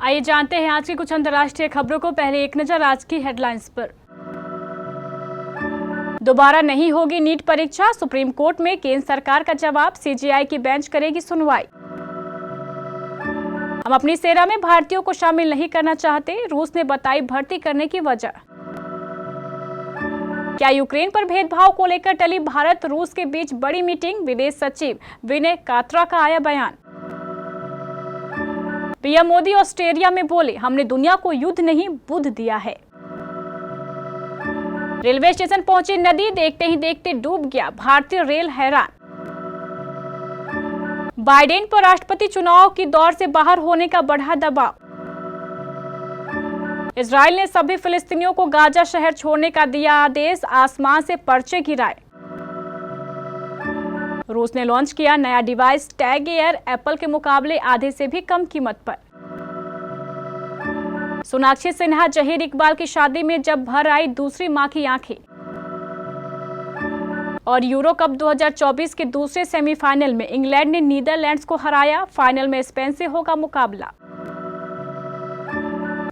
आइए जानते हैं आज की कुछ अंतर्राष्ट्रीय खबरों को। पहले एक नजर आज की हेडलाइंस पर। दोबारा नहीं होगी नीट परीक्षा, सुप्रीम कोर्ट में केंद्र सरकार का जवाब, सीजेआई की बेंच करेगी सुनवाई। हम अपनी सेना में भारतीयों को शामिल नहीं करना चाहते, रूस ने बताई भर्ती करने की वजह। क्या यूक्रेन पर भेदभाव को लेकर टली भारत रूस के बीच बड़ी मीटिंग, विदेश सचिव विनय क्वात्रा का आया बयान। पीएम मोदी ऑस्ट्रेलिया में बोले, हमने दुनिया को युद्ध नहीं बुद्ध दिया है। रेलवे स्टेशन पहुंची नदी, देखते ही देखते डूब गया, भारतीय रेल हैरान। बाइडेन पर राष्ट्रपति चुनाव की दौड़ से बाहर होने का बढ़ा दबाव। इजराइल ने सभी फिलिस्तीनियों को गाजा शहर छोड़ने का दिया आदेश, आसमान से पर्चे गिराए। रूस ने लॉन्च किया नया डिवाइस टैग एयर, एप्पल के मुकाबले आधे से भी कम कीमत पर। सोनाक्षी सिन्हा जहीर इकबाल की शादी में जब भर आई दूसरी मां की आंखें। और यूरो कप 2024 के दूसरे सेमीफाइनल में इंग्लैंड ने नीदरलैंड्स को हराया, फाइनल में स्पेन से होगा मुकाबला।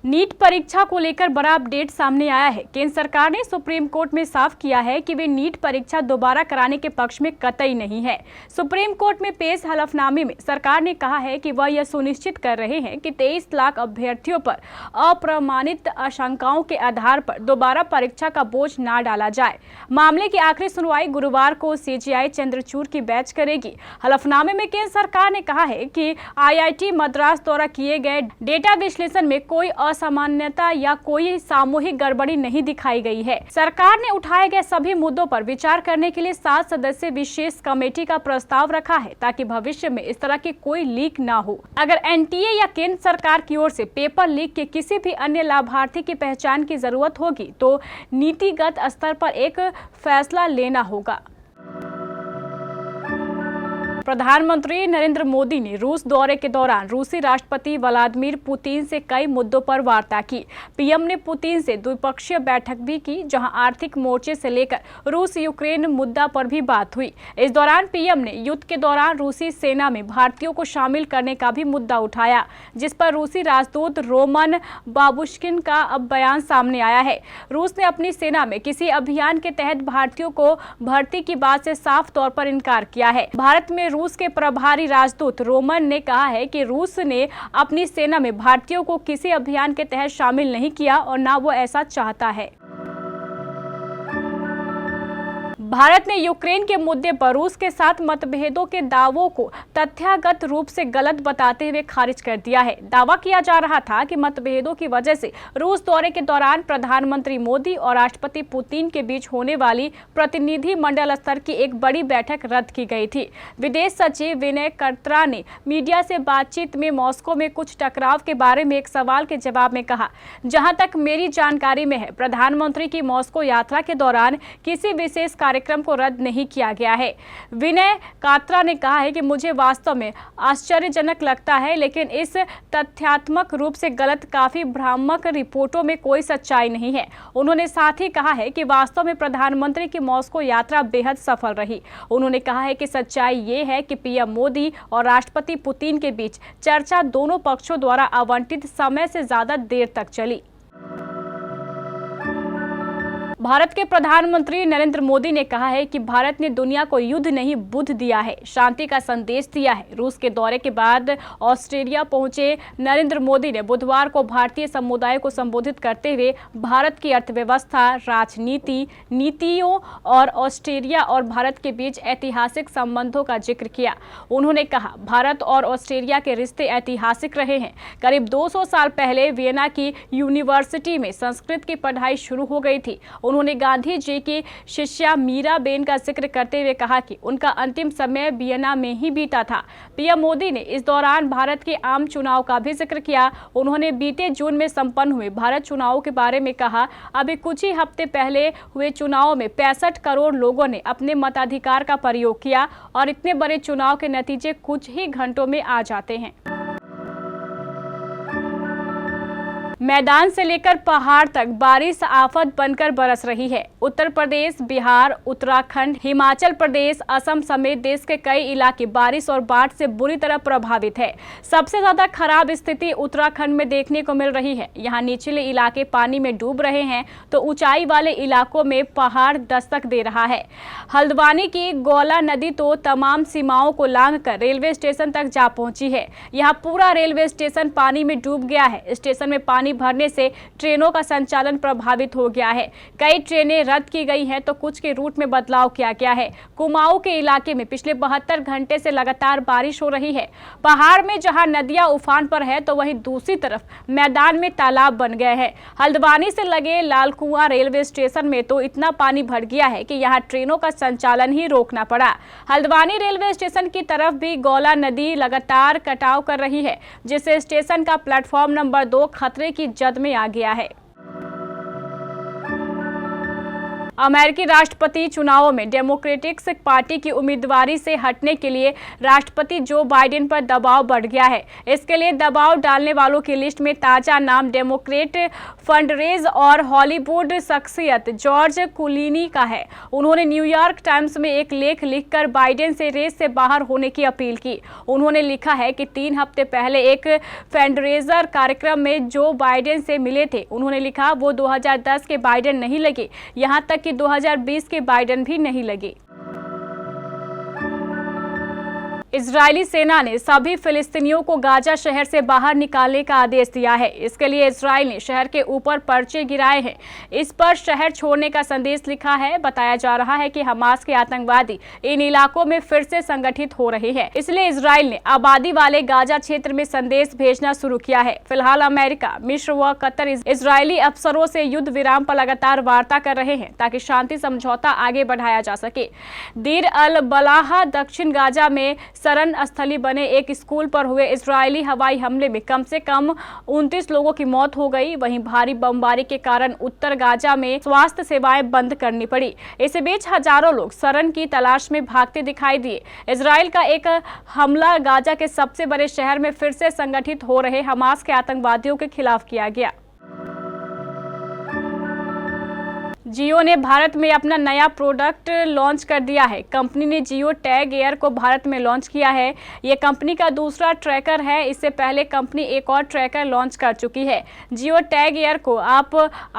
नीट परीक्षा को लेकर बड़ा अपडेट सामने आया है। केंद्र सरकार ने सुप्रीम कोर्ट में साफ किया है कि वे नीट परीक्षा दोबारा कराने के पक्ष में कतई नहीं है। सुप्रीम कोर्ट में पेश हलफनामे में सरकार ने कहा है कि वह यह सुनिश्चित कर रहे हैं कि 23 लाख अभ्यर्थियों पर अप्रमाणित आशंकाओं के आधार पर दोबारा परीक्षा का बोझ न डाला जाए। मामले की आखिरी सुनवाई गुरुवार को सीजेआई चंद्रचूड़ की बेंच करेगी। हलफनामे में केंद्र सरकार ने कहा है कि आईआईटी मद्रास द्वारा किए गए डेटा विश्लेषण में कोई असामान्यता या कोई सामूहिक गड़बड़ी नहीं दिखाई गई है। सरकार ने उठाए गए सभी मुद्दों पर विचार करने के लिए 7 सदस्यीय विशेष कमेटी का प्रस्ताव रखा है ताकि भविष्य में इस तरह की कोई लीक ना हो। अगर एनटीए या केंद्र सरकार की ओर से पेपर लीक के किसी भी अन्य लाभार्थी की पहचान की जरूरत होगी तो नीतिगत स्तर पर एक फैसला लेना होगा। प्रधानमंत्री नरेंद्र मोदी ने रूस दौरे के दौरान रूसी राष्ट्रपति व्लादिमीर पुतिन से कई मुद्दों पर वार्ता की। पीएम ने पुतिन से द्विपक्षीय बैठक भी की, जहां आर्थिक मोर्चे से लेकर रूस यूक्रेन मुद्दा पर भी बात हुई। इस दौरान पीएम ने युद्ध के दौरान रूसी सेना में भारतीयों को शामिल करने का भी मुद्दा उठाया, जिस पर रूसी राजदूत रोमन बाबुश्किन का अब बयान सामने आया है। रूस ने अपनी सेना में किसी अभियान के तहत भारतीयों को भर्ती की बात से साफ तौर पर इनकार किया है। भारत में रूस के प्रभारी राजदूत रोमन ने कहा है कि रूस ने अपनी सेना में भारतीयों को किसी अभियान के तहत शामिल नहीं किया और न वो ऐसा चाहता है। भारत ने यूक्रेन के मुद्दे पर रूस के साथ मतभेदों के दावों को तथ्यागत रूप से गलत बताते हुए खारिज कर दिया है। दावा किया जा रहा था कि मतभेदों की वजह से रूस दौरे के दौरान प्रधानमंत्री मोदी और राष्ट्रपति पुतिन के बीच होने वाली प्रतिनिधि मंडल स्तर की एक बड़ी बैठक रद्द की गई थी। विदेश सचिव विनय क्वात्रा ने मीडिया से बातचीत में मॉस्को में कुछ टकराव के बारे में एक सवाल के जवाब में कहा, जहां तक मेरी जानकारी में है, प्रधानमंत्री की मॉस्को यात्रा के दौरान किसी विशेष कार्यक्रम को रद्द नहीं किया गया है। विनय क्वात्रा ने कहा है कि मुझे वास्तव में आश्चर्यजनक लगता है, लेकिन इस तथ्यात्मक रूप से गलत, काफी भ्रामक रिपोर्टों में कोई सच्चाई नहीं है। उन्होंने साथ ही कहा है कि वास्तव में प्रधानमंत्री की मॉस्को यात्रा बेहद सफल रही। उन्होंने कहा है कि सच्चाई ये है कि पीएम मोदी और राष्ट्रपति पुतिन के बीच चर्चा दोनों पक्षों द्वारा आवंटित समय से ज्यादा देर तक चली। भारत के प्रधानमंत्री नरेंद्र मोदी ने कहा है कि भारत ने दुनिया को युद्ध नहीं बुद्ध दिया है, शांति का संदेश दिया है। रूस के दौरे के बाद ऑस्ट्रेलिया पहुंचे नरेंद्र मोदी ने बुधवार को भारतीय समुदाय को संबोधित करते हुए भारत की अर्थव्यवस्था, राजनीति, नीतियों और ऑस्ट्रेलिया और भारत के बीच ऐतिहासिक संबंधों का जिक्र किया। उन्होंने कहा, भारत और ऑस्ट्रेलिया के रिश्ते ऐतिहासिक रहे हैं। करीब 200 साल पहले वियना की यूनिवर्सिटी में संस्कृत की पढ़ाई शुरू हो गई थी। उन्होंने गांधी जी की शिष्या मीरा बेन का जिक्र करते हुए कहा कि उनका अंतिम समय वियना में ही बीता था। पीएम मोदी ने इस दौरान भारत के आम चुनाव का भी जिक्र किया। उन्होंने बीते जून में संपन्न हुए भारत चुनावों के बारे में कहा, अभी कुछ ही हफ्ते पहले हुए चुनाव में 65 करोड़ लोगों ने अपने मताधिकार का प्रयोग किया और इतने बड़े चुनाव के नतीजे कुछ ही घंटों में आ जाते हैं। मैदान से लेकर पहाड़ तक बारिश आफत बनकर बरस रही है। उत्तर प्रदेश, बिहार, उत्तराखंड, हिमाचल प्रदेश, असम समेत देश के कई इलाके बारिश और बाढ़ से बुरी तरह प्रभावित है। सबसे ज्यादा खराब स्थिति उत्तराखंड में देखने को मिल रही है। यहाँ निचले इलाके पानी में डूब रहे हैं तो ऊंचाई वाले इलाकों में पहाड़ दस्तक दे रहा है। हल्द्वानी की गौला नदी तो तमाम सीमाओं को लांघकर रेलवे स्टेशन तक जा पहुंची है। यहाँ पूरा रेलवे स्टेशन पानी में डूब गया है। स्टेशन में पानी भरने से ट्रेनों का संचालन प्रभावित हो गया है। कई ट्रेनें रद्द की गई हैं तो कुछ के रूट में बदलाव किया गया है। कुमाऊं के इलाके में पिछले 72 घंटे से लगातार बारिश हो रही है। पहाड़ में जहां नदियां उफान पर है तो वहीं दूसरी तरफ मैदान में तालाब बन गए हैं। हल्द्वानी से लगे लालकुआं रेलवे स्टेशन में तो इतना पानी भर गया है कि यहां ट्रेनों का संचालन ही रोकना पड़ा। हल्द्वानी रेलवे स्टेशन की तरफ भी गौला नदी लगातार कटाव कर रही है, जिससे स्टेशन का प्लेटफॉर्म नंबर 2 खतरे की जद में आ गया है। अमेरिकी राष्ट्रपति चुनावों में डेमोक्रेटिक पार्टी की उम्मीदवारी से हटने के लिए राष्ट्रपति जो बाइडेन पर दबाव बढ़ गया है। इसके लिए दबाव डालने वालों की लिस्ट में ताजा नाम डेमोक्रेट फंडरेज और हॉलीवुड शख्सियत जॉर्ज क्लूनी का है। उन्होंने न्यूयॉर्क टाइम्स में एक लेख लिखकर बाइडेन से रेस से बाहर होने की अपील की। उन्होंने लिखा है कि 3 हफ्ते पहले एक फंडरेजर कार्यक्रम में जो बाइडेन से मिले थे। उन्होंने लिखा वो 2010 के बाइडेन नहीं लगे, यहाँ तक कि 2020 के बाइडेन भी नहीं लगे। इजरायली सेना ने सभी फिलिस्तीनियों को गाजा शहर से बाहर निकालने का आदेश दिया है। इसके लिए इजरायल ने शहर के ऊपर पर्चे गिराए हैं। इस पर शहर छोड़ने का संदेश लिखा है। बताया जा रहा है कि हमास के आतंकवादी इन इलाकों में फिर से संगठित हो रहे हैं, इसलिए इजरायल ने आबादी वाले गाजा क्षेत्र में संदेश भेजना शुरू किया है। फिलहाल अमेरिका, मिस्र व कतर इजरायली अफसरों से युद्ध विराम पर लगातार वार्ता कर रहे हैं ताकि शांति समझौता आगे बढ़ाया जा सके। दीर अल बलाह दक्षिण गाजा में शरण स्थली बने एक स्कूल पर हुए इजरायली हवाई हमले में कम से कम 29 लोगों की मौत हो गई। वहीं भारी बमबारी के कारण उत्तर गाजा में स्वास्थ्य सेवाएं बंद करनी पड़ी। इसी बीच हजारों लोग शरण की तलाश में भागते दिखाई दिए। इजरायल का एक हमला गाजा के सबसे बड़े शहर में फिर से संगठित हो रहे हमास के आतंकवादियों के खिलाफ किया गया। जियो ने भारत में अपना नया प्रोडक्ट लॉन्च कर दिया है। कंपनी ने जियो टैग एयर को भारत में लॉन्च किया है। ये कंपनी का दूसरा ट्रैकर है। इससे पहले कंपनी एक और ट्रैकर लॉन्च कर चुकी है। जियो टैग एयर को आप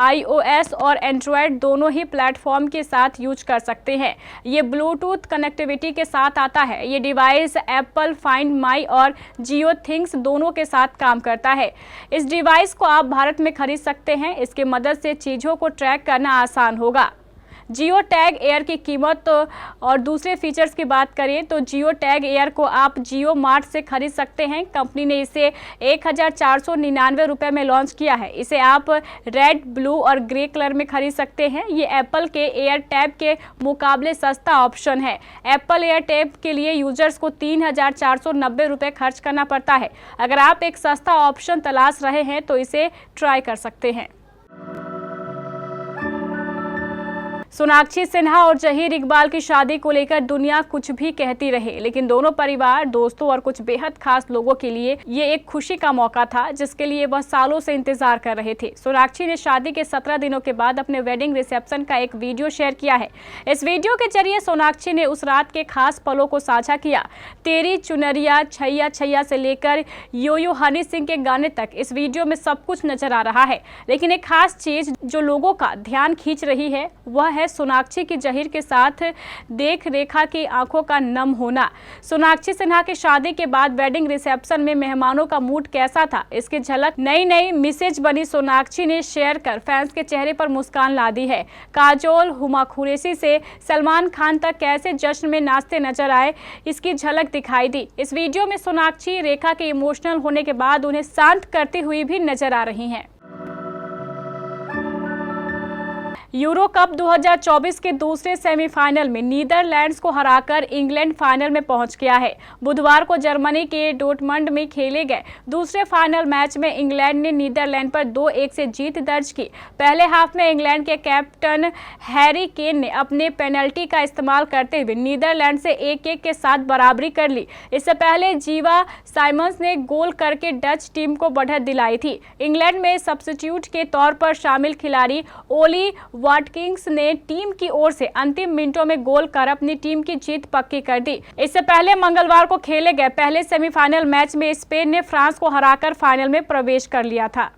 iOS और एंड्रॉयड दोनों ही प्लेटफॉर्म के साथ यूज कर सकते हैं। ये ब्लूटूथ कनेक्टिविटी के साथ आता है। ये डिवाइस एप्पल फाइंड माई और जियो थिंग्स दोनों के साथ काम करता है। इस डिवाइस को आप भारत में खरीद सकते हैं। इसकी मदद से चीज़ों को ट्रैक करना आसान होगा। जियो टैग एयर की कीमत और दूसरे फीचर्स की बात करें तो जियो टैग एयर को आप जियो मार्ट से खरीद सकते हैं। कंपनी ने इसे 1499 रुपये में लॉन्च किया है। इसे आप रेड, ब्लू और ग्रे कलर में खरीद सकते हैं। ये एप्पल के एयर टैब के मुकाबले सस्ता ऑप्शन है। एप्पल एयर टैब के लिए यूजर्स को 3490 रुपये खर्च करना पड़ता है। अगर आप एक सस्ता ऑप्शन तलाश रहे हैं तो इसे ट्राई कर सकते हैं। सोनाक्षी सिन्हा और जहीर इकबाल की शादी को लेकर दुनिया कुछ भी कहती रहे, लेकिन दोनों परिवार, दोस्तों और कुछ बेहद खास लोगों के लिए ये एक खुशी का मौका था जिसके लिए वह सालों से इंतजार कर रहे थे। सोनाक्षी ने शादी के 17 दिनों के बाद अपने वेडिंग रिसेप्शन का एक वीडियो शेयर किया है। इस वीडियो के जरिए सोनाक्षी ने उस रात के खास पलों को साझा किया। तेरी चुनरिया, छैया छैया से लेकर यो यो हनी सिंह के गाने तक इस वीडियो में सब कुछ नजर आ रहा है। लेकिन एक खास चीज जो लोगों का ध्यान खींच रही है वह है सोनाक्षी की जहीर के साथ देख रेखा की आंखों का नम होना। सोनाक्षी सिन्हा की शादी के बाद वेडिंग रिसेप्शन में मेहमानों का मूड कैसा था, इसकी झलक नई नई मिसेज बनी सोनाक्षी ने शेयर कर फैंस के चेहरे पर मुस्कान ला दी है। काजोल, हुमा कुरैशी से सलमान खान तक कैसे जश्न में नाचते नजर आए, इसकी झलक दिखाई दी। इस वीडियो में सोनाक्षी रेखा के इमोशनल होने के बाद उन्हें शांत करती हुई भी नजर आ रही हैं। यूरो कप 2024 के दूसरे सेमीफाइनल में नीदरलैंड्स को हराकर इंग्लैंड फाइनल में पहुंच गया है। बुधवार को जर्मनी के डोर्टमंड में खेले गए दूसरे फाइनल मैच में इंग्लैंड ने नीदरलैंड पर 2-1 से जीत दर्ज की। पहले हाफ में इंग्लैंड के कैप्टन हैरी केन ने अपने पेनल्टी का इस्तेमाल करते हुए नीदरलैंड से 1-1 के साथ बराबरी कर ली। इससे पहले जीवा साइमंस ने गोल करके डच टीम को बढ़त दिलाई थी। इंग्लैंड में सब्स्टिट्यूट के तौर पर शामिल खिलाड़ी ओली वाटकिंस ने टीम की ओर से अंतिम मिनटों में गोल कर अपनी टीम की जीत पक्की कर दी। इससे पहले मंगलवार को खेले गए पहले सेमीफाइनल मैच में स्पेन ने फ्रांस को हराकर फाइनल में प्रवेश कर लिया था।